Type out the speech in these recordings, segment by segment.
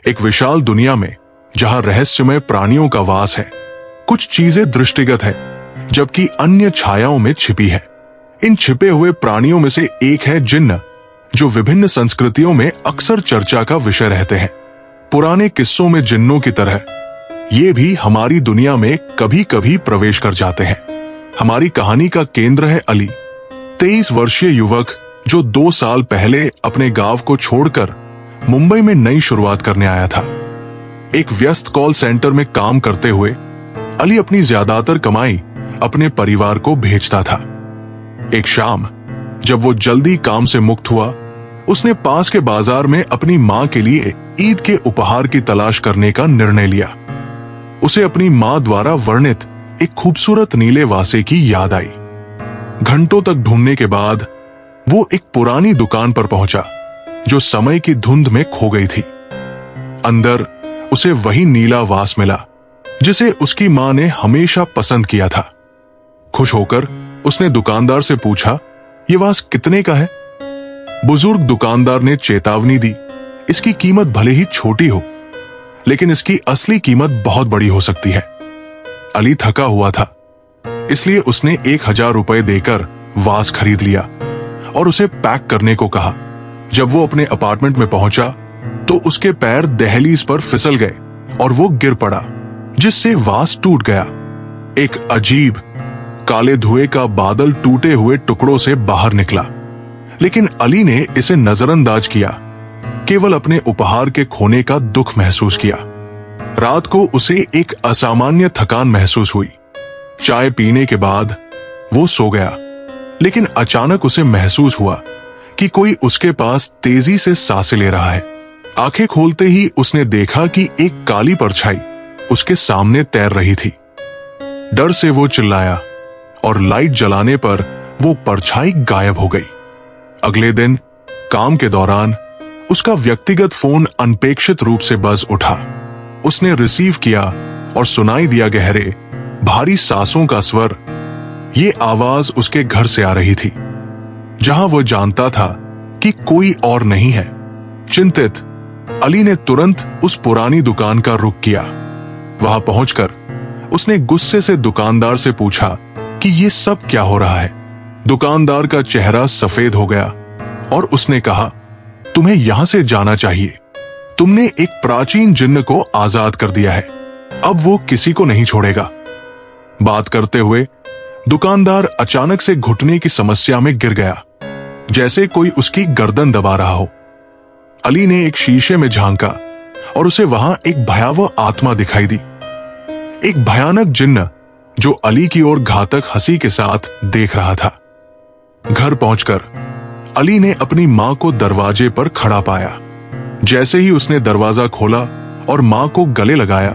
एक विशाल दुनिया में जहां रहस्यमय प्राणियों का वास है, कुछ चीजें दृष्टिगत है जबकि अन्य छायाओं में छिपी है। इन छिपे हुए प्राणियों में से एक है जिन्न, जो विभिन्न संस्कृतियों में अक्सर चर्चा का विषय रहते हैं। पुराने किस्सों में जिन्नों की तरह ये भी हमारी दुनिया में कभी कभी प्रवेश कर जाते हैं। हमारी कहानी का केंद्र है अली, 23 वर्षीय युवक जो 2 साल पहले अपने गांव को छोड़कर मुंबई में नई शुरुआत करने आया था। एक व्यस्त कॉल सेंटर में काम करते हुए अली अपनी ज्यादातर कमाई अपने परिवार को भेजता था। एक शाम जब वो जल्दी काम से मुक्त हुआ, उसने पास के बाजार में अपनी मां के लिए ईद के उपहार की तलाश करने का निर्णय लिया। उसे अपनी मां द्वारा वर्णित एक खूबसूरत नीले वासे की याद आई। घंटों तक ढूंढने के बाद वो एक पुरानी दुकान पर पहुंचा जो समय की धुंध में खो गई थी। अंदर उसे वही नीला वास मिला जिसे उसकी मां ने हमेशा पसंद किया था। खुश होकर उसने दुकानदार से पूछा, ये वास कितने का है? बुजुर्ग दुकानदार ने चेतावनी दी, इसकी कीमत भले ही छोटी हो, लेकिन इसकी असली कीमत बहुत बड़ी हो सकती है। अली थका हुआ था, इसलिए उसने 1000 रुपए देकर वास खरीद लिया और उसे पैक करने को कहा। जब वो अपने अपार्टमेंट में पहुंचा तो उसके पैर दहलीज पर फिसल गए और वो गिर पड़ा, जिससे वास टूट गया। एक अजीब काले धुएं का बादल टूटे हुए टुकड़ों से बाहर निकला, लेकिन अली ने इसे नजरअंदाज किया, केवल अपने उपहार के खोने का दुख महसूस किया। रात को उसे एक असामान्य थकान महसूस हुई। चाय पीने के बाद वो सो गया, लेकिन अचानक उसे महसूस हुआ कि कोई उसके पास तेजी से सांसें ले रहा है। आंखें खोलते ही उसने देखा कि एक काली परछाई उसके सामने तैर रही थी। डर से वो चिल्लाया और लाइट जलाने पर वो परछाई गायब हो गई। अगले दिन काम के दौरान उसका व्यक्तिगत फोन अनपेक्षित रूप से बज उठा। उसने रिसीव किया और सुनाई दिया गहरे, भारी सांसों का स्वर। ये आवाज उसके घर से आ रही थी, जहां वो जानता था कि कोई और नहीं है। चिंतित अली ने तुरंत उस पुरानी दुकान का रुख किया। वहां पहुंचकर उसने गुस्से से दुकानदार से पूछा कि ये सब क्या हो रहा है। दुकानदार का चेहरा सफेद हो गया और उसने कहा, तुम्हें यहां से जाना चाहिए। तुमने एक प्राचीन जिन्न को आजाद कर दिया है, अब वो किसी को नहीं छोड़ेगा। बात करते हुए दुकानदार अचानक से घुटने की समस्या में गिर गया, जैसे कोई उसकी गर्दन दबा रहा हो। अली ने एक शीशे में झांका और उसे वहां एक भयावह आत्मा दिखाई दी, एक भयानक जिन्न जो अली की ओर घातक हंसी के साथ देख रहा था। घर पहुंचकर अली ने अपनी मां को दरवाजे पर खड़ा पाया। जैसे ही उसने दरवाजा खोला और मां को गले लगाया,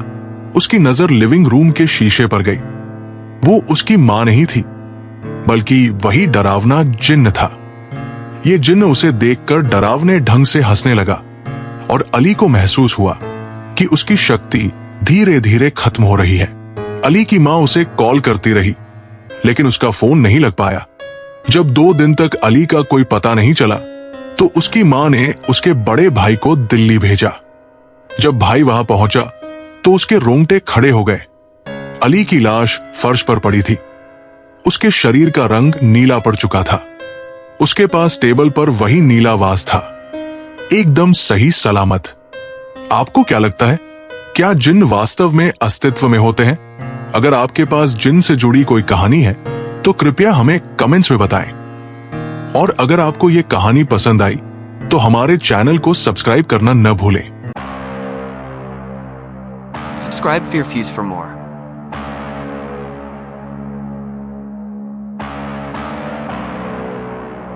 उसकी नजर लिविंग रूम के शीशे पर गई। वो उसकी मां नहीं थी, बल्कि वही डरावना जिन्न था। ये जिन्न उसे देखकर डरावने ढंग से हंसने लगा और अली को महसूस हुआ कि उसकी शक्ति धीरे धीरे खत्म हो रही है। अली की मां उसे कॉल करती रही, लेकिन उसका फोन नहीं लग पाया। जब 2 दिन तक अली का कोई पता नहीं चला, तो उसकी मां ने उसके बड़े भाई को दिल्ली भेजा। जब भाई वहां पहुंचा तो उसके रोंगटे खड़े हो गए। अली की लाश फर्श पर पड़ी थी। उसके शरीर का रंग नीला पड़ चुका था। उसके पास टेबल पर वही नीला वास था, एकदम सही सलामत। आपको क्या लगता है, क्या जिन्न वास्तव में अस्तित्व में होते हैं? अगर आपके पास जिन्न से जुड़ी कोई कहानी है तो कृपया हमें कमेंट्स में बताएं। और अगर आपको ये कहानी पसंद आई तो हमारे चैनल को सब्सक्राइब करना न भूलें। Subscribe Fear Fuse for more.